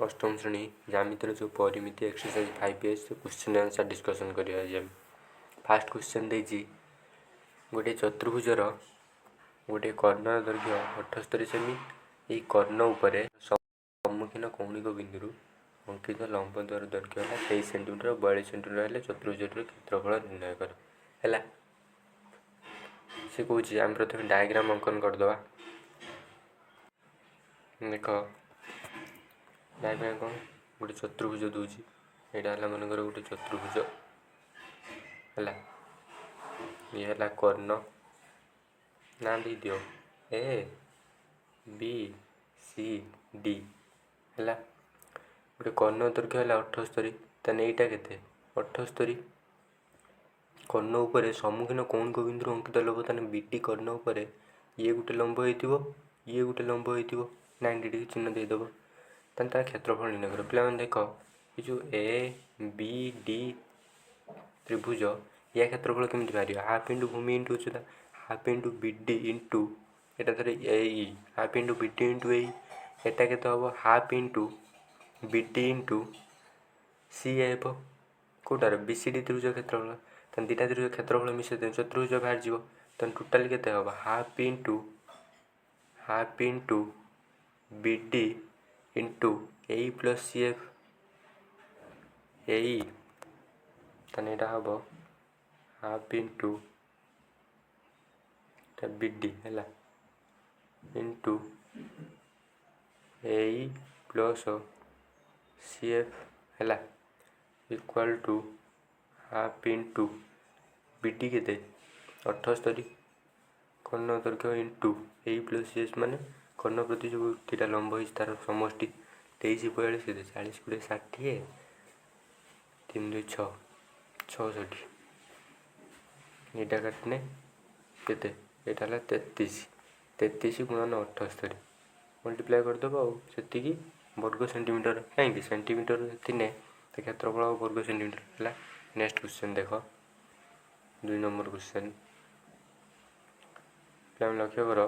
अष्टम श्रेणी ज्यामितिर जो परिमिति एक्सरसाइज 5 क्वेश्चन आंसर डिस्कसन करिया आज हम फास्ट क्वेश्चन देजी गोटे चतुर्भुजर गोटे कर्णर दैर्घ्य 78 सेमी यही कर्ण उपरे सम्मुखीन कौणिक बिंदु अंकित लंब द्वार दैर्घ्य है 23 सेंटीमीटर 42 सेंटीमीटर हेल्ले चतुर्भुजर क्षेत्रफल निर्णय कर है से कौन आम प्रथम डायग्राम अंकन करदे देख डायग्राम कौन गोटे चतुर्भुज दूसरी यहाँ मनकर गोटे चतुर्भुज है ये है कर्ण ना दे दियो ए बी सी डी है गोटे कर्ण दैर्घ्य है 78 ताने यहाँ के 78 कर्ण उपर सम्मुखीन कौणिक बिंदु अंकित लंब ताने बीटी कर्ण उपर ये गोटे लंब हो ये गोटे लंब हो 90 डिग्री चिन्ह देदेव तार क्षेत्रफल निर्णय कर पे देख ये जो ए बी डी त्रिभुज या क्षेत्रफल केमी बाहर हाफ इंटू भूमि इंटू उच्चता half into B D into यहाँ धर ए half into B D into एटा के half into B D into C F कौटार बी सी डी त्रिभुज क्षेत्रफल तेना दुटा त्रिभुज क्षेत्रफल मिसे चतुर्भुज बाहर जीव तेना टोटाल के half into B D into A plus C F ताने हम हाफ इंटू बी डी है into A plus C F है equal to half into B D के 78 कर्ण दैर्घ्य into A plus C F मान कर्ण प्रति जो दुटा लंब हो तार समष्टि 23 42 40 20 60 3 2 6 66 यहाँ काटने केते यहाँ 33 गुणन 78 मल्टीप्लाई करदेव आती वर्ग सेंटीमीटर कहीं सेंटीमीटर तीन तो क्षेत्रफल वर्ग सेंटीमीटर है। नेक्स्ट क्वेश्चन देख 2 नंबर क्वेश्चन लक्ष्य कर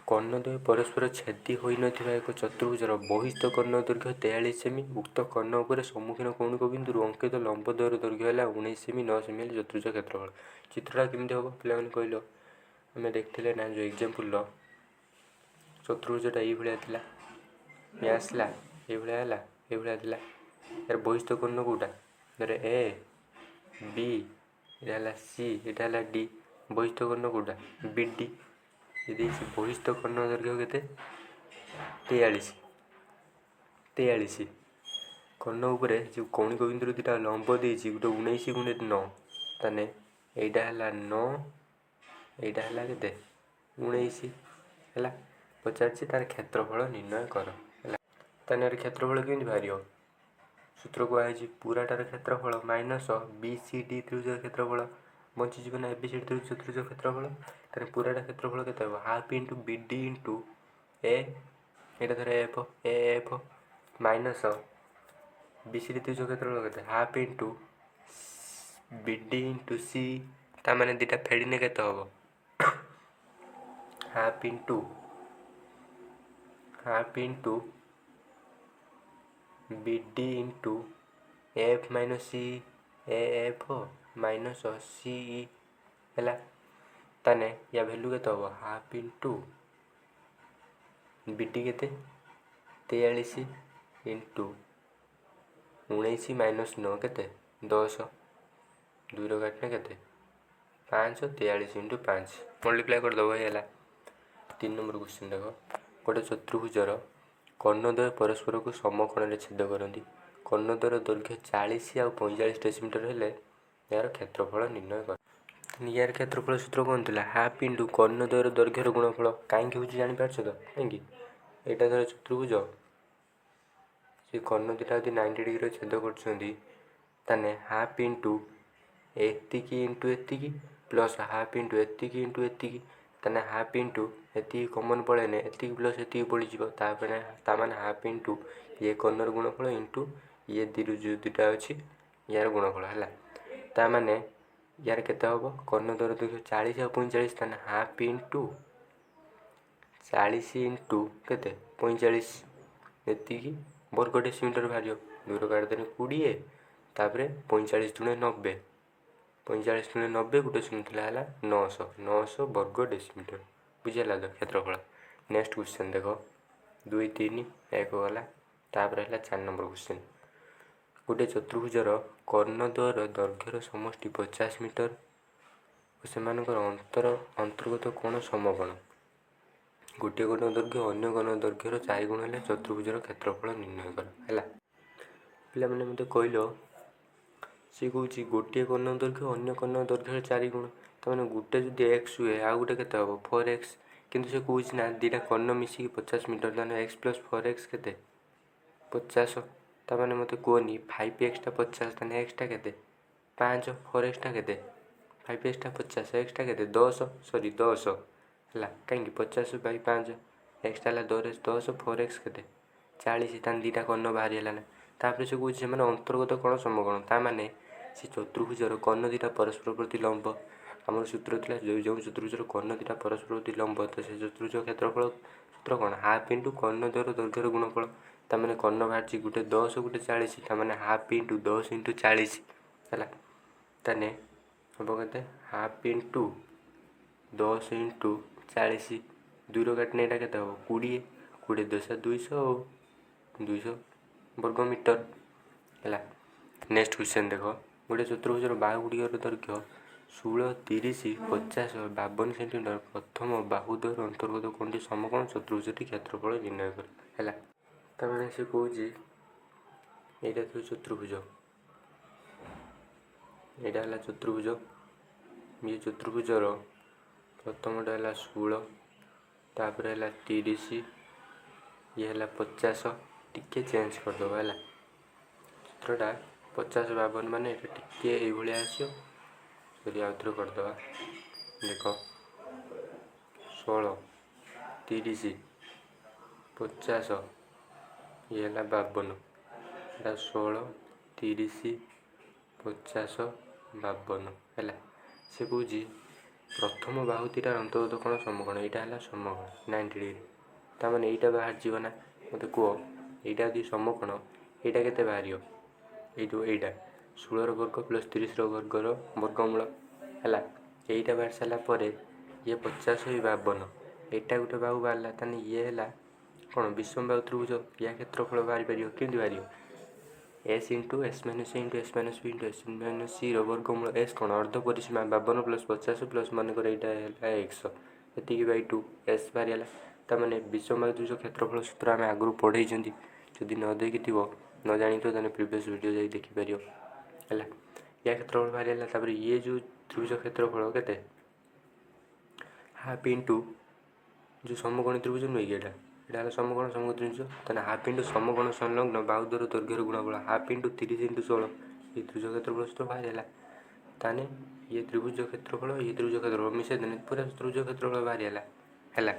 कर्णद्वय परस्पर छेदी होई नथिबा एक चतुर्भुजर बहिस्थ कर्ण दैर्घ्य 43 सेमी उक्त कर्ण उपर सम्मुखीन कौणिक बिंदु अंकित लंब द्वयर दैर्घ्य है 19 सेमी 9 सेमी चतुर्भुज क्षेत्रफल चित्रटा केमती हम पे कहल आम देखते ना जो एग्जाम्पल चतुर्भुजटा ये आसला ये यार बहिस्थ कर्ण कौटा धर ए बी यहाँ सी यहाँ डी बहिस्थ कर्ण कौटा बी डी ये बहिस्थ कर्ण दैर्घ्य के 43 कर्ण उपरे जो कौणिक बिंदु दुटा लंब देती गोटे 19 गुणे 9 ताने यहाँ है 9 यहाँ है के 19 है पचार तार क्षेत्रफल निर्णय कर है क्षेत्रफल केमी बाहर सूत्र कहुई पूराटार क्षेत्रफल माइनस बी सी डी त्रिभुज क्षेत्रफल बंचीज ना ए बी सी डी त्रिभुज चतुर्भुज क्षेत्रफल तेरे पूराटा क्षेत्रफल के half into B D into A यहाँ धर F minus B C D त्रिभुज क्षेत्रफल के half into B D into C ताने दुटा फेड़ने के half into B D into F minus C F minus C है ताने या भैल्यू के हाफ इंटू बी डी के 43 इंटू 19 माइनस 9 के 10 2 काटने के 5 43 इंटू 5 मल्टीप्लाई करदेव है। 3 नंबर क्वेश्चन देख गोटे चतुर्भुजर कर्णद्वय परस्पर को समकोण छेद करती कर्णद्वयर दैर्घ्य 40 और 45 डेसीमीटर हेले यार क्षेत्रफल निर्णय कर यार क्षेत्रफल सूत्र कौन थी हाफ इंटू कर्णद्वयर दैर्घ्यर गुणफल कहीं हूँ जापार तो कहीं यहाँ धर चतुर्भुज से कर्ण दुटा यदि 90 डिग्री छेद कर हाफ इंटू एतिकी इंटू एतिकी प्लस हाफ इंटू एतिकी इंटू एतिकी ताने हाफ इंटू एति कमन पड़ेने एति प्लस एति पड़े हाफ इंटू ये कर्णर गुणफल इंटू ये दुटा अच्छी यार गुणफल है ताने यार केते हम कर्ण द्वारा देखिए 40 और 45 ताने हाफ इंटू 40 इंटू के 45 ଏତିକି ବର୍ଗ ଡେସିମିଟର ବାହାରିବ। 2 କାଟିଦେଲେ 20, ତାପରେ 45 × 90, 45 × 90 ଗୋଟେ ଶୂନ ଥିଲା ହେଲା 900 ବର୍ଗ ଡେସିମିଟର। ବୁଝିହେଲା ତ କ୍ଷେତ୍ରଫଳ। ନେକ୍ସଟ କ୍ୱେଶ୍ଚନ୍ ଦେଖ 2, 3, 1 ଗଲା। ତାପରେ ହେଲା 4 ନମ୍ବର କ୍ୱେଶ୍ଚନ୍। ଗୋଟେ ଚତୁର୍ଭୁଜର କର୍ଣ୍ଣଦ୍ୱୟର ଦୈର୍ଘ୍ୟର ସମଷ୍ଟି 50 ମିଟର ଓ ସେମାନଙ୍କର ଅନ୍ତର୍ଗତ କୋଣ ସମକୋଣ। ଗୋଟିଏ କୋଣ ଦୈର୍ଘ୍ୟ ଅନ୍ୟ କୋଣ ଦୈର୍ଘ୍ୟର 4 ଗୁଣ ହେଲେ ଚତୁର୍ଭୁଜର କ୍ଷେତ୍ରଫଳ ନିର୍ଣ୍ଣୟ କର। ହେଲା, ପିଲାମାନେ ମୋତେ କହିଲ, ସିଏ କହୁଛି ଗୋଟିଏ କୋଣ ଦୈର୍ଘ୍ୟ ଅନ୍ୟ କୋଣ ଦୈର୍ଘ୍ୟର 4 ଗୁଣ। ତାମାନେ ଗୋଟେ ଯଦି x ହୁଏ ଆଉ ଗୋଟେ କେତେ ହେବ 4x, କିନ୍ତୁ ସେ କହୁଛି ନା ଦୁଇଟା କୋଣ ମିଶିକି 50 ମିଟର, ତାହେଲେ x + 4x କେତେ 50। ତାମାନେ ମୋତେ କୁହନି 5xଟା 50, ତାହେଲେ xଟା କେତେ 5, 4xଟା କେତେ 5xଟା 50, xଟା କେତେ 10 ହେଲା। କାହିଁକି 50/5, xଟା ହେଲା 10, 4x କେତେ 40, ତାହେଲେ ଦୁଇଟା କୋଣ ବାହାରି ହେଲା ନା। ତାପରେ ସେ କହୁଛି ସେମାନେ ଅନ୍ତର୍ଗତ କୋଣ ସମକୋଣ, ତାମାନେ ସେ ଚତୁର୍ଭୁଜର କୋଣ ଦୁଇଟା ପରସ୍ପର ପ୍ରତି ଲମ୍ବ। ଆମର ସୂତ୍ର ଥିଲା ଯେଉଁ ଚତୁର୍ଭୁଜର କୋଣ ଦୁଇଟା ପରସ୍ପର ପ୍ରତି ଲମ୍ବ, ତ ସେ ଚତୁର୍ଭୁଜ କ୍ଷେତ୍ରଫଳ ସୂତ୍ର କ'ଣ, ହାଫ୍ ଇଣ୍ଟୁ କୋଣଦ୍ୱୟର ଦୈର୍ଘ୍ୟର ଗୁଣଫଳ। ତାମାନେ କୋଣ ବାହାରିଛି ଗୋଟେ 10, ଗୋଟେ 40, ତାମାନେ ହାଫ୍ ଇଣ୍ଟୁ 10 × 40 ହେଲା। ତାହେଲେ ହେବ କେତେ ହାଫ୍ ଇଣ୍ଟୁ 10 × 40, 2 କାଟିଲେ ଏଇଟା କେତେ ହେବ 20, 20 10 200 200 ବର୍ଗ ମିଟର ହେଲା। ନେକ୍ସଟ କ୍ୱେଶ୍ଚନ୍ ଦେଖ, ଗୋଟେ ଚତୁର୍ଭୁଜର ବାହୁ ଗୁଡ଼ିକର ଦୈର୍ଘ୍ୟ 16, 30, 50, 52 ସେଣ୍ଟିମିଟର। ପ୍ରଥମ ବାହୁ ଦ୍ୱୟର ଅନ୍ତର୍ଗତ କୋଣଟି ସମକୋଣ, ଚତୁର୍ଭୁଜଟି କ୍ଷେତ୍ରଫଳ ନିର୍ଣ୍ଣୟ କର। ହେଲା, ତାମାନେ ସେ କହୁଛି ଏଇଟା ତ ଚତୁର୍ଭୁଜ, ଏଇଟା ହେଲା ଚତୁର୍ଭୁଜ। ଇଏ ଚତୁର୍ଭୁଜର ପ୍ରଥମଟା ହେଲା 16, ତାପରେ ହେଲା 30, ଇଏ ହେଲା 50। ଟିକେ ଚେଞ୍ଜ କରିଦେବା ହେଲା, ଚିତ୍ରଟା 50 52 ମାନେ ଏଇଟା ଟିକେ ଏଇଭଳିଆ ଆସିବ। ଯଦି ଆଉ ଥରେ କରିଦେବା, ଦେଖ 16, 30, 50, ଇଏ ହେଲା 52। ଏଇଟା 16, 30, 50, 52 ହେଲା। ସେ କହୁଛି ପ୍ରଥମ ବାହୁ ଦୁଇଟାର ଅନ୍ତର୍ଗତ କୋଣ ସମକୋଣ, ଏଇଟା ହେଲା ସମକୋଣ 90 ଡିଗ୍ରୀ। ତାମାନେ ଏଇଟା ବାହାରିଯିବ ନା। ମୋତେ କୁହ ଏଇଟା ଯଦି ସମକୋଣ, ଏଇଟା କେତେ ବାହାରିବ, ଏଇ ଯେଉଁ ଏଇଟା 16ର ବର୍ଗ + 30ର ବର୍ଗର ବର୍ଗମୂଳ ହେଲା। ଏଇଟା ବାହାରି ସାରିଲା ପରେ ଇଏ 50/52, ଏଇଟା ଗୋଟେ ବାହୁ ବାହାରିଲା। ତାହେଲେ ଇଏ ହେଲା କ'ଣ ବିଷମ ବାହୁ ତ୍ରିଭୁଜ। ୟା କ୍ଷେତ୍ରଫଳ ବାହାରିପାରିବ, କେମିତି ବାହାରିବ s × s - a × s - b × s - c ର ବର୍ଗମୂଳ। s କ'ଣ ଅର୍ଦ୍ଧ ପରିସୀମା 52 + 50 ପ୍ଲସ୍ ମନେକର ଏଇଟା ହେଲା x, ଏତିକି/2 s ବାହାରିଗଲା। ତାମାନେ ବିଷମ ବାହୁ ତ୍ରିଭୁଜ କ୍ଷେତ୍ରଫଳ ସୂତ୍ର ଆମେ ଆଗରୁ ପଢ଼େଇଛନ୍ତି। ଯଦି ନ ଦେଖିଥିବ, ନ ଜାଣିଥିବ, ତାହେଲେ ପ୍ରିଭିୟସ୍ ଭିଡ଼ିଓ ଯାଇ ଦେଖିପାରିବ ହେଲା। ୟା କ୍ଷେତ୍ରଫଳ ବାହାରିଗଲା। ତାପରେ ଇଏ ଯେଉଁ ତ୍ରିଭୁଜ କ୍ଷେତ୍ରଫଳ କେତେ ହାଫ୍ ଇଣ୍ଟୁ ଯେଉଁ ସମକୋଣୀ ତ୍ରିଭୁଜ ନୁହେଁ କି, ଏଇଟା ହେଲା ସମକୋଣ ତ୍ରିଭୁଜ। ତାହେଲେ ହାଫ୍ ଇଣ୍ଟୁ ସମକୋଣ ସଂଲଗ୍ନ ବାହୁ ଦ୍ୱୟର ଦୈର୍ଘ୍ୟର ଗୁଣଫଳ, ହାଫ୍ ଇଣ୍ଟୁ 30 × 16, ଏ ତ୍ରିଭୁଜ କ୍ଷେତ୍ରଫଳ ସୂତ୍ର ବାହାରିଗଲା। ତାହେଲେ ଇଏ ତ୍ରିଭୁଜ କ୍ଷେତ୍ରଫଳ, ଇଏ ତ୍ରିଭୁଜ କ୍ଷେତ୍ରଫଳ ମିଶାଇ ଦେଲେ ପୁରା ତ୍ରିଭୁଜ କ୍ଷେତ୍ରଫଳ ବାହାରିଗଲା ହେଲା।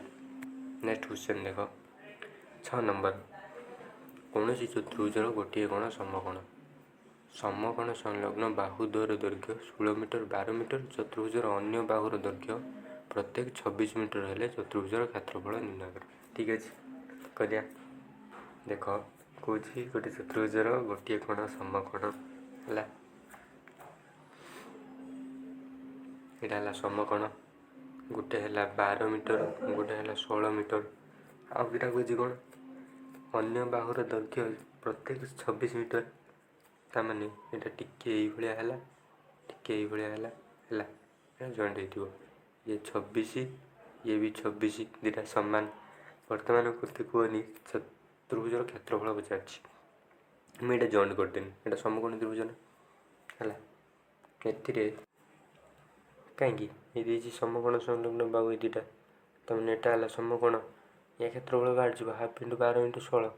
ନେକ୍ସଟ କ୍ୱେଶ୍ଚନ୍ ଦେଖ 6 ନମ୍ବର। କୌଣସି ଚତୁର୍ଭୁଜର ଗୋଟିଏ କୋଣ ସମକୋଣ, ସମକୋଣ ସଂଲଗ୍ନ ବାହୁ ଦ୍ୱୟର ଦୈର୍ଘ୍ୟ 16 ମିଟର 12 ମିଟର। ଚତୁର୍ଭୁଜର ଅନ୍ୟ ବାହୁର ଦୈର୍ଘ୍ୟ ପ୍ରତ୍ୟେକ 26 ମିଟର ହେଲେ ଚତୁର୍ଭୁଜର କ୍ଷେତ୍ରଫଳ ନିର୍ଣ୍ଣୟ କର। ଠିକ୍ ଅଛି, କରିବା। ଦେଖ କହୁଛି ଗୋଟେ ଚତୁର୍ଭୁଜର ଗୋଟିଏ କୋଣ ସମକୋଣ ହେଲା। ଏଇଟା ହେଲା ସମକୋଣ, ଗୋଟେ ହେଲା 12 ମିଟର, ଗୋଟେ ହେଲା 16 ମିଟର। ଆଉ ଦୁଇଟା କହୁଛି କ'ଣ ଅନ୍ୟ ବାହୁର ଦୈର୍ଘ୍ୟ ପ୍ରତ୍ୟେକ 26 ମିଟର। ତାମାନେ ଏଇଟା ଟିକେ ଏଇଭଳିଆ ହେଲା, ଟିକେ ଏଇଭଳିଆ ହେଲା ହେଲା। ଏଇଟା ଜଏଣ୍ଟ ହେଇଥିବ, ଇଏ 26, ଇଏ ବି 26, ଦୁଇଟା ସମାନ। ବର୍ତ୍ତମାନ ମୋତେ କୁହନି ଚତୁର୍ଭୁଜର କ୍ଷେତ୍ରଫଳ ପଚାରିଛି। ମୁଁ ଏଇଟା ଜଏଣ୍ଟ କରିଦେନି, ଏଇଟା ସମକୋଣୀ ତ୍ରିଭୁଜ ନା ହେଲା। ଏଥିରେ କାହିଁକି ଏଇ ଦେଇଛି ସମକୋଣ ସଂଲଗ୍ନ ବାହୁ ଏଇ ଦୁଇଟା, ତାମାନେ ଏଇଟା ହେଲା ସମକୋଣ। ୟା କ୍ଷେତ୍ରଫଳ ବାହାରିଯିବ ହାଫ୍ ଇଣ୍ଟୁ 12 × 16,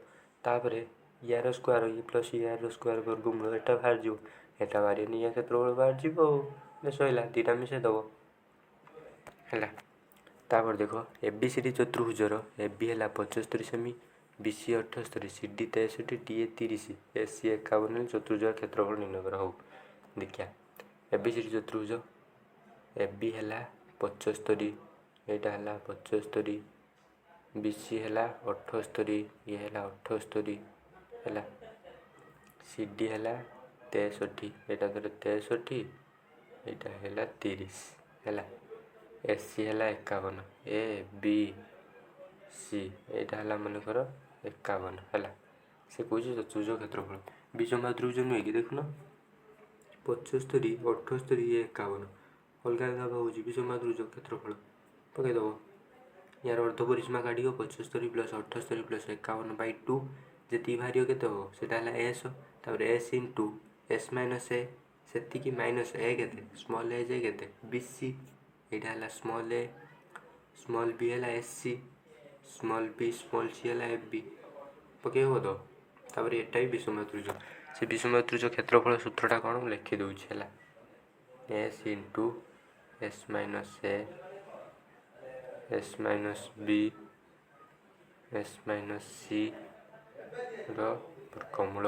ତାପରେ ୟାର ସ୍କୋୟାର ଇଏ ପ୍ଲସ୍ ୟାର ସ୍କୋୟାର ବର୍ଗମୂଳ, ଏଇଟା ବାହାରିଯିବ। ଏଇଟା ବାହାରିବନି, ୟା କ୍ଷେତ୍ରଫଳ ବାହାରିଯିବ ଆଉ ସଇଲା, ଦୁଇଟା ମିଶାଇ ଦେବ ହେଲା। ତାପରେ ଦେଖ ABCD ଚତୁର୍ଭୁଜର AB ହେଲା 75 ସେମି, BC 78, CD 63, DA 30, AC 51 ହେଲେ ଚତୁର୍ଭୁଜର କ୍ଷେତ୍ରଫଳ ନିର୍ଣ୍ଣୟ କର। ହଉ ଦେଖିବା ABCD ଚତୁର୍ଭୁଜ। AB ହେଲା 75, ଏଇଟା ହେଲା 75, BC ହେଲା 78, ଇଏ ହେଲା 78 ହେଲା। CD ହେଲା 63, ଏଇଟା ଧର 63, ଏଇଟା ହେଲା 30 ହେଲା। AC ହେଲା 51, A B C ଏଇଟା ହେଲା ମନେକର 51 ହେଲା। ସେ କହୁଛି ଚତୁର୍ଭୁଜ କ୍ଷେତ୍ରଫଳ ବିଷମ ତ୍ରିଭୁଜ ନୁହେଁ କି, ଦେଖୁନ 75, 78, ଇଏ 51 ଅଲଗା ଅଲଗା ହେଉଛି ବିଷମ ତ୍ରିଭୁଜ କ୍ଷେତ୍ରଫଳ ପକାଇଦେବ। यार अर्ध परिसीमा काढ़ 75 प्लस 78 प्लस 51/2 जी बाहर के एस तापर एस इंटू एस माइनस ए से माइनस ए के स्मॉल ए जे के BC यहाँ है स्मॉल ए स्मॉल B है SC small B small C है FB पकेब तो तापर एटा भी विषम त्रिभुज से विषम त्रिभुज क्षेत्रफल सूत्रटा कौन लिखिदे है S into S minus A S minus B S minus C वर्गमूल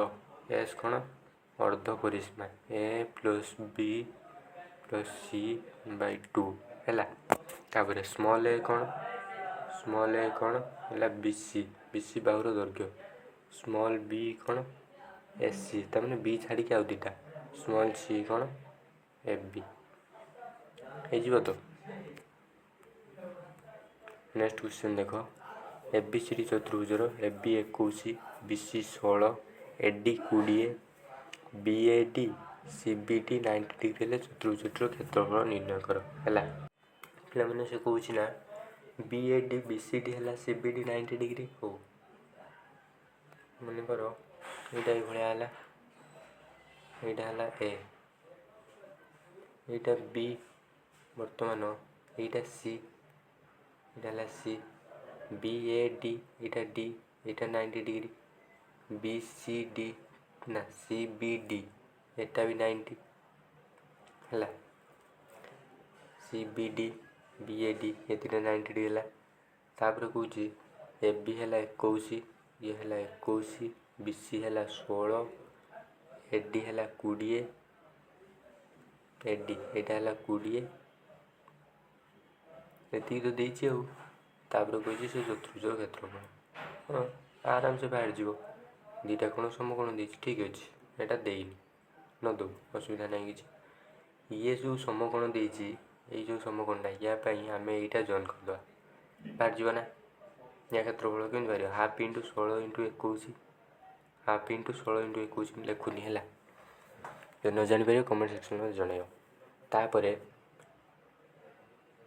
एस कौन अर्ध परिसीमा ए प्लस B प्लस C/2 है। तापर स्मॉल ए कौन है BC बाहुर दैर्घ्य स्मॉल B कौन SC तमें B छाड़ी आउ दीटा स्मॉल C कौन FB हो तो। नेक्स्ट क्वेश्चन देख ABCD चतुर्भुजर AB 21 BC 16 AD 20 BAD CBD 90 डिग्री हेल्ले चतुर्भुजर क्षेत्रफल निर्णय कर है। पे से कौन ना BAD BCD है CBD 90 डिग्री हो मनकर यहाँ यहाँ A यहाँ B बर्तमान यहाँ C यहाँ C BAD यहाँ D यहाँ 90 डिग्री BCD ना CBD एटा भी 90 है CBD BAD ये 90 डिग्री है। तापर कौन AB है 21 ये है 21 BC है 16 AD है 20 AD यहाँ है 20 ये तो देती आउपर कह से चतुर्भुज क्षेत्रफल हाँ आराम से बाहर जीव दीटा कोण समकोण देती ठीक अच्छे यहाँ देनी न दो असुविधा नहीं कि ये जो समकोण देती ये जो समकोणटा या आम यहाँ जॉइन करदे बाहर जीव ना या क्षेत्रफल केमी बाहर half into 16 into 21 half into 16 into 21 लिखुनी है जो न जापर कमेंट सेक्शन में जन तापर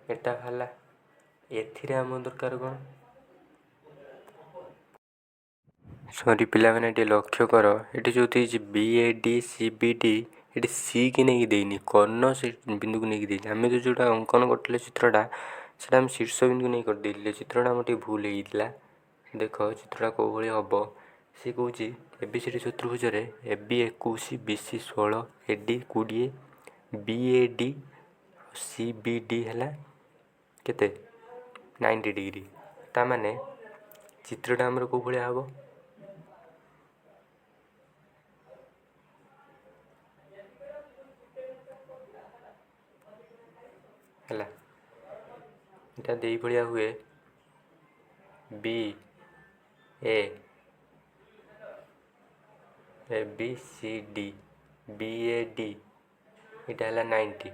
एटा बाहर एथिरे आम दरकार कौन सॉरी पिला मैंने ये लक्ष्य कर ये जो BAD CBD ये C की नहीं देनी कर्ण से बिंदु को नहीं देनी आम जो अंकन करते चित्रटा से आम शीर्ष बिंदु नहीं करदे चित्रटा आम भूल होता देख चित्रटा कौ भाई हम सी कौन ABCD चतुर्भुज AB 21 BC 16 AD 20 BAD CBD है केते 90 डिग्री ताने चित्रटा आमर कौ भाया हम है यहाँ दे भाया हुए ABCD BAD यहाँ है 90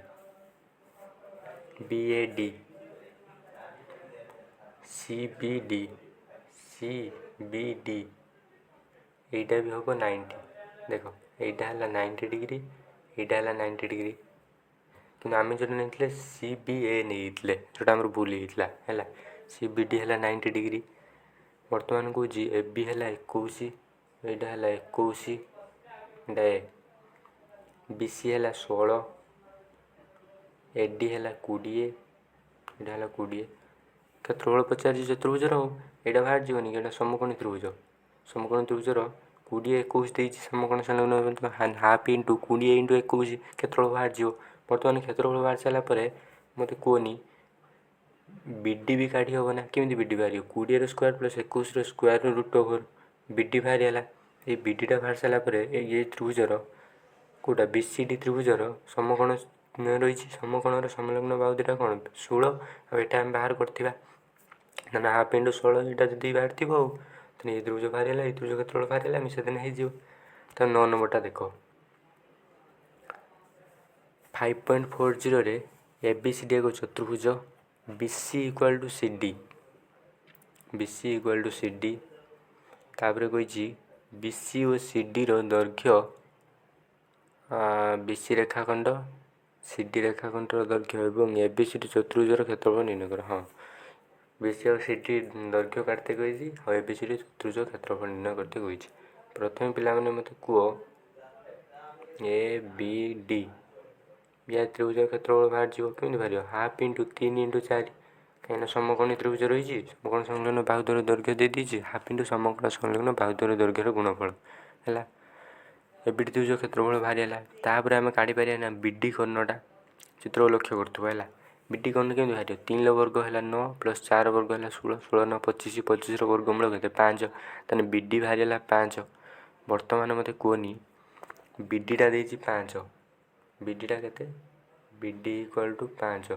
BAD CBD यहाँ भी हम 90 देख यहाँ है 90 डिग्री यहाँ है 90 डिग्री कि आम जो नहीं CBA नहीं जोटा आम भूल होता है CBD है 90 डिग्री बर्तमान कौन AB है 21 यहाँ है 21 यहाँ BC है 16 AD है 20 यहाँ है 20 क्षेत्रफल पचार चतुर्भुजर यहाँ बाहर जीवन कि समकोणी त्रिभुजर 20 21 देती समकोण संलग्न हाफ इंटू 20 इंटू 21 क्षेत्रफल बाहर जीव बर्तमान क्षेत्रफल बाहर सारापर मत कहनी BD भी काढ़ी हम ना केमी BD बाहर 20 square plus 21 square root over BD बाहरी है ये BDटा बाहर सारापर ये त्रिभुजर कौटा BCD त्रिभुजर समकोण रही समकोणर संलग्न बाहु दुटा कौन 16 आम बाहर करवा ମାନେ ହାଫ୍ ଇଣ୍ଟୁ 16 ଏଇଟା ଯଦି ବାହାରିଥିବ ଆଉ ତାହେଲେ ଏଇ ତ୍ରିଭୁଜ ବାହାରିଲା, ଏଇ ତ୍ରିଭୁଜ କ୍ଷେତ୍ରଫଳ ବାହାରିଲା, ମିଶାଇଦେଲେ ହେଇଯିବ। ତ 9 ନମ୍ବରଟା ଦେଖ 5.40ରେ ABCD ଏକ ଚତୁର୍ଭୁଜ BC ଇକ୍ୱାଲ୍ ଟୁ CD ତାପରେ କହିଛି BC ଓ CDର ଦୈର୍ଘ୍ୟ BC ରେଖାଖଣ୍ଡ CD ରେଖାଖଣ୍ଡର ଦୈର୍ଘ୍ୟ ଏବଂ ABCD ଚତୁର୍ଭୁଜର କ୍ଷେତ୍ରଫଳ ନିର୍ଣ୍ଣୟ କର। ହଁ, BC ଆଉ CD ଦୈର୍ଘ୍ୟ କାଢ଼ିତେ କହିଛି ଆଉ ABCD ଚତୁର୍ଭୁଜ କ୍ଷେତ୍ରଫଳ ନିର୍ଣ୍ଣୟ କରତେ କହିଛି। ପ୍ରଥମେ ପିଲାମାନେ ମୋତେ କୁହ ABD ୟା ତ୍ରିଭୁଜ କ୍ଷେତ୍ରଫଳ ବାହାରିଯିବ। କେମିତି ବାହାରିବ? ହାଫ୍ ଇଣ୍ଟୁ 3 ଇଣ୍ଟୁ 4, କାହିଁକିନା ସମକୋଣୀ ତ୍ରିଭୁଜ ରହିଛି, ସମକୋଣ ସଂଲଗ୍ନ ବାହୁଦ୍ୱୟର ଦୈର୍ଘ୍ୟ ଦେଇଦେଇଛି, ହାଫ୍ ଇଣ୍ଟୁ ସମକୋଣ ସଂଲଗ୍ନ ବାହୁଦ୍ୱୟର ଦୈର୍ଘ୍ୟର ଗୁଣଫଳ ହେଲା। ABD ତ୍ରିଭୁଜ କ୍ଷେତ୍ରଫଳ ବାହାରିଗଲା। ତାପରେ ଆମେ କାଢ଼ିପାରିବା ନା BD କର୍ଣ୍ଣଟା, ଚିତ୍ରକୁ ଲକ୍ଷ୍ୟ କରୁଥିବ ହେଲା। BD କର୍ଣ୍ଣ କେମିତି ବାହାରିବ? 3ର ବର୍ଗ ହେଲା 9 ପ୍ଲସ୍ 4 ବର୍ଗ ହେଲା 16, 16 9 25, 25ର ବର୍ଗମୂଳ କେତେ? 5। ତାହେଲେ BD ବାହାରିଗଲା 5। ବର୍ତ୍ତମାନ ମୋତେ କୁହନି BDଟା ଦେଇଛି 5, BDଟା କେତେ? BD equal to 5।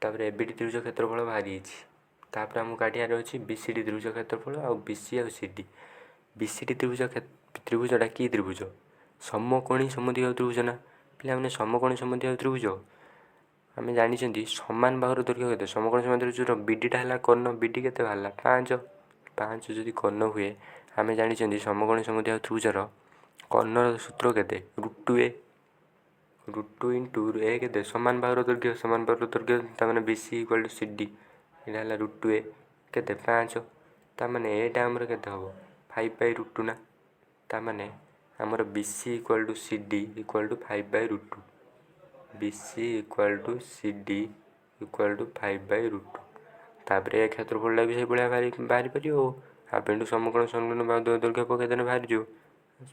ତାପରେ ABD ତ୍ରିଭୁଜ କ୍ଷେତ୍ରଫଳ ବାହାରିଯାଇଛି। ତାପରେ ଆମକୁ କାଢ଼ିବାର ଅଛି BCD ତ୍ରିଭୁଜ କ୍ଷେତ୍ରଫଳ ଆଉ BC ଆଉ CD। BCD ତ୍ରିଭୁଜଟା କି ତ୍ରିଭୁଜ? ସମକୋଣୀ ସମଦ୍ୱିବାହୁ ତ୍ରିଭୁଜ ନା ପିଲାମାନେ? ସମକୋଣୀ ସମଦ୍ୱିବାହୁ ତ୍ରିଭୁଜ ଆମେ ଜାଣିଛନ୍ତି ସମାନ ବାହୁର ଦୈର୍ଘ୍ୟ କେତେ? ସମକୋଣୀ ସମଦ୍ୱିବାହୁ ତ୍ରିଭୁଜର BDଟା ହେଲା କର୍ଣ୍ଣ, BD କେତେ ବାହାରିଲା? 5। 5 ଯଦି କର୍ଣ୍ଣ ହୁଏ, ଆମେ ଜାଣିଛନ୍ତି ସମକୋଣୀ ସମଦ୍ୱିବାହୁ ତ୍ରିଭୁଜର କର୍ଣ୍ଣର ସୂତ୍ର କେତେ? √2a, √2 ଇଣ୍ଟୁ a କେତେ? ସମାନ ବାହୁର ଦୈର୍ଘ୍ୟ, ସମାନ ବାହୁର ଦୈର୍ଘ୍ୟ ତାମାନେ BC ଇକ୍ୱାଲ୍ ଟୁ CD, ଏଇଟା ହେଲା √2a କେତେ? 5। ତାମାନେ ଏଇଟା ଆମର କେତେ ହେବ? 5/√2 ନା। ତାମାନେ ଆମର BC equal to CD equal to 5/√2, BC equal to CD equal to 5/√2। ତାପରେ ଏ କ୍ଷେତ୍ରଫଳଟା ବି ସେଇଭଳିଆ ବାହାରିପାରିବ ଆଉ। ହାଫ୍ ଇଣ୍ଟୁ ସମକୋଣ ସଂଲଗ୍ନ ବାହୁଦ୍ୱୟ ଦୈର୍ଘ୍ୟ ପକାଇଦେଲେ ବାହାରିଯିବ।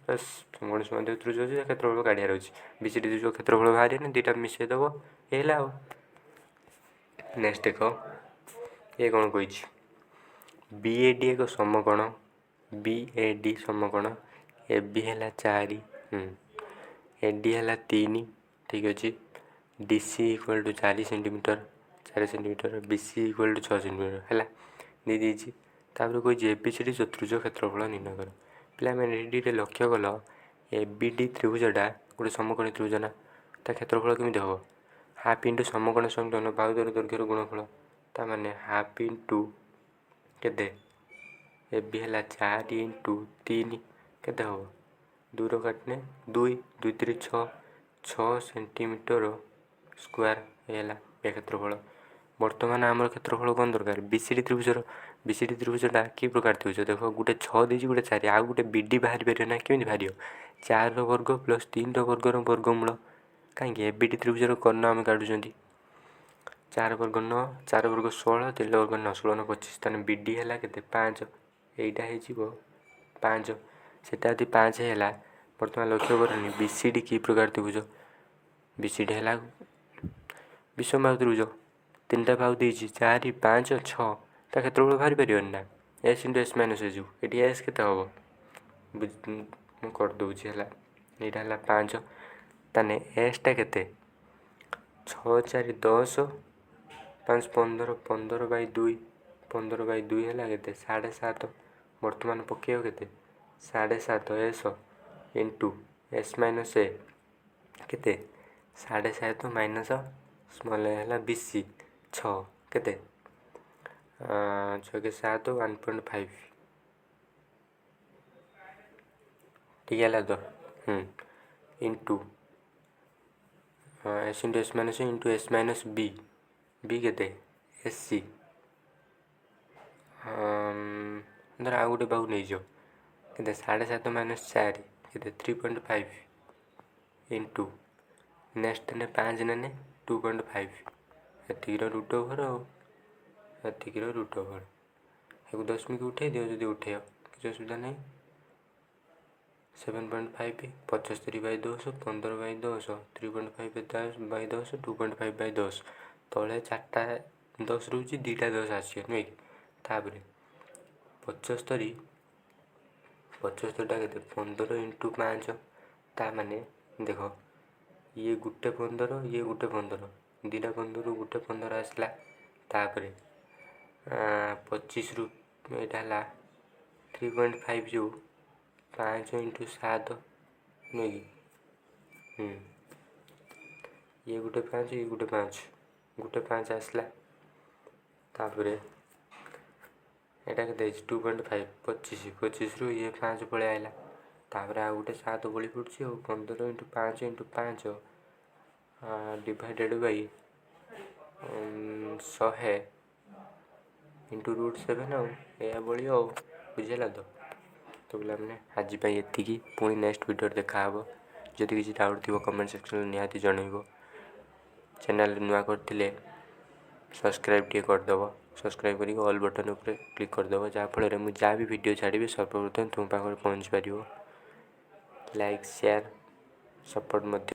ବାସ୍, ସମକୋଣୀ ସମଦ୍ୱିବାହୁ ତ୍ରିଭୁଜ ଅଛି, କ୍ଷେତ୍ରଫଳ କାଢ଼ିବାର ଅଛି। BCD ତ୍ରିଭୁଜ କ୍ଷେତ୍ରଫଳ ବାହାରିନି, ଦୁଇଟା ମିଶାଇ ଦେବ ହେଲା ଆଉ। ନେକ୍ସଟ ଦେଖ ଏ କ'ଣ କହିଛି? BAD ଏକ ସମକୋଣ, BAD ସମକୋଣ, AB ହେଲା 4, AD ହେଲା 3, ଠିକ୍ ଅଛି। DC equal to 4 centimetre, 4 centimetre, BC equal to 6 centimetre ହେଲା ଦେଇଦେଇଛି। ତାପରେ କହିଛି ABCD ଚତୁର୍ଭୁଜ କ୍ଷେତ୍ରଫଳ ନିର୍ଣ୍ଣୟ କର। ପିଲାମାନେ ଏଇଟିରେ ଲକ୍ଷ୍ୟ କଲ ABD ତ୍ରିଭୁଜଟା ଗୋଟେ ସମକୋଣୀ ତ୍ରିଭୁଜ ନା, ତା କ୍ଷେତ୍ରଫଳ କେମିତି ହେବ? ହାଫ୍ ଇଣ୍ଟୁ ସମକୋଣ ସଂଲଗ୍ନ ବାହୁଦ୍ୱୟର ଦୈର୍ଘ୍ୟର ଗୁଣଫଳ, ତାମାନେ ହାଫ୍ ଇଣ୍ଟୁ କେତେ? AB ହେଲା 4 ଇଣ୍ଟୁ 3 କେତେ ହେବ? 2ର କାଟିଲେ 2, 2 3 6, 6 ସେଣ୍ଟିମିଟର ସ୍କୋୟାର ହେଇଗଲା ଏ କ୍ଷେତ୍ରଫଳ। ବର୍ତ୍ତମାନ ଆମର କ୍ଷେତ୍ରଫଳ କ'ଣ ଦରକାର? BCD ତ୍ରିଭୁଜର। BCD ତ୍ରିଭୁଜଟା କି ପ୍ରକାର ତ୍ରିଭୁଜ? ଦେଖ ଗୋଟେ 6 ଦେଇଛି, ଗୋଟେ 4, ଆଉ ଗୋଟେ BD ବାହାରି ପାରିବ ନା? କେମିତି ବାହାରିବ? 4ର ବର୍ଗ ପ୍ଲସ୍ 3ର ବର୍ଗର ବର୍ଗମୂଳ। କାହିଁକି? ABD ତ୍ରିଭୁଜର କର୍ଣ୍ଣ ଆମେ କାଢ଼ୁଛନ୍ତି। 4 ବର୍ଗ 9, 4 ବର୍ଗ 16, 3 ବର୍ଗ 9, 16 9 25, ତାହେଲେ BD ହେଲା କେତେ? 5। ଏଇଟା ହେଇଯିବ 5। ସେଟା ଯଦି 5 ହେଲା, ବର୍ତ୍ତମାନ ଲକ୍ଷ୍ୟ କରନି BCD କି ପ୍ରକାର ତ୍ରିଭୁଜ? BCD ହେଲା ବିଷମବାହୁ ତ୍ରିଭୁଜ। 3ଟା ବାହୁ ଦେଇଛି, 4 5 6, ତା କ୍ଷେତ୍ରଫଳ ବାହାରି ପାରିବନି ନା? S ଇଣ୍ଟୁ S ମାଇନସ୍ ଏ ଯିବ। ଏଠି S କେତେ ହେବ? ମୁଁ କରିଦେଉଛି ହେଲା। ଏଇଟା ହେଲା 5, ତାହେଲେ Sଟା କେତେ? 6 4 10, 5 15, 15/2, 15/2 ହେଲା କେତେ? 7.5। ବର୍ତ୍ତମାନ ପକେଇବ କେତେ? 7.5 S ଇଣ୍ଟୁ S ମାଇନସ୍ ଏ କେତେ? 7.5 ମାଇନସ୍ ସ୍ମଲ୍ ଏ ହେଲା BC 6 କେତେ? 6 7 1.5 ठीक ହେଲା ତ? Into S into S minus into S minus B, B କେତେ? SC ଧର ଆଉ ଗୋଟେ ବାହୁ ନେଇଯାଅ କେତେ? 7.5 ମାଇନସ୍ 4 କେତେ? 3.5 ଇଣ୍ଟୁ ନେକ୍ସଟ ନେ 5 ନେନେ 2.5, ଏତିକିର ରୁଟ୍ ଓଭର୍ ଆଉ ଏତିକିର ରୁଟ୍ ଓଭର୍। ଏକୁ ଦଶମିକ ଉଠେଇ ଦିଅ ଯଦି ଉଠେଇବ, କିଛି ଅସୁବିଧା ନାହିଁ। 7.5 75/10, 15/10, 3.5/10, 2.5/10, ତଳେ 4ଟା 10 ରହୁଛି, 2ଟା 10 ଆସିବ ନୁହେଁ କି? ତାପରେ 75ଟା କେତେ? 15 ଇଣ୍ଟୁ 5, ତା ମାନେ ଦେଖ ଇଏ ଗୋଟେ 15, ଇଏ ଗୋଟେ 15, 2ଟା 15ରୁ ଗୋଟେ 15 ଆସିଲା। ତାପରେ 25 ରୁ ଏଇଟା ହେଲା 3.5 ଯେଉଁ 5 × 7 ନୁହେଁ କି ଇଏ ଗୋଟେ 5 ଇଏ ଗୋଟେ 5 ଗୋଟେ 5 ଆସିଲା। ତାପରେ ଏଇଟା କେତେ ହେଇଛି 2.5 25 ରୁ ଇଏ 5 ପଳେଇ ଆଇଲା। ତାପରେ ଆଉ ଗୋଟେ 7 ବଳି ପଡ଼ୁଛି ଆଉ 15 × 5 × 5 ଡିଭାଇଡେଡ଼ ବାଇ 100 ଇଣ୍ଟୁ √7 ଆଉ ଏଇଆ ବଳିବ ଆଉ ବୁଝିଲା ତ ପିଲାମାନେ ଆଜି ପାଇଁ ଏତିକି। ପୁଣି ନେକ୍ସଟ ଭିଡ଼ିଓରେ ଦେଖାହେବ। ଯଦି କିଛି ଡାଉଟ୍ ଥିବ କମେଣ୍ଟ ସେକ୍ସନରେ ନିହାତି ଜଣାଇବ। ଚ୍ୟାନେଲ୍ ନୂଆ କରିଥିଲେ ସବସ୍କ୍ରାଇବ୍ ଟିକେ କରିଦେବ। ସବସ୍କ୍ରାଇବ୍ କରିକି ଅଲ୍ ବଟନ୍ ଉପରେ କ୍ଲିକ୍ କରିଦେବ, ଯାହାଫଳରେ ମୁଁ ଯାହା ବି ଭିଡ଼ିଓ ଛାଡ଼ିବି ସର୍ବପ୍ରଥମେ ତୁମ ପାଖରେ ପହଞ୍ଚି ପାରିବ। ଲାଇକ୍ ସେୟାର ସପୋର୍ଟ ମଧ୍ୟ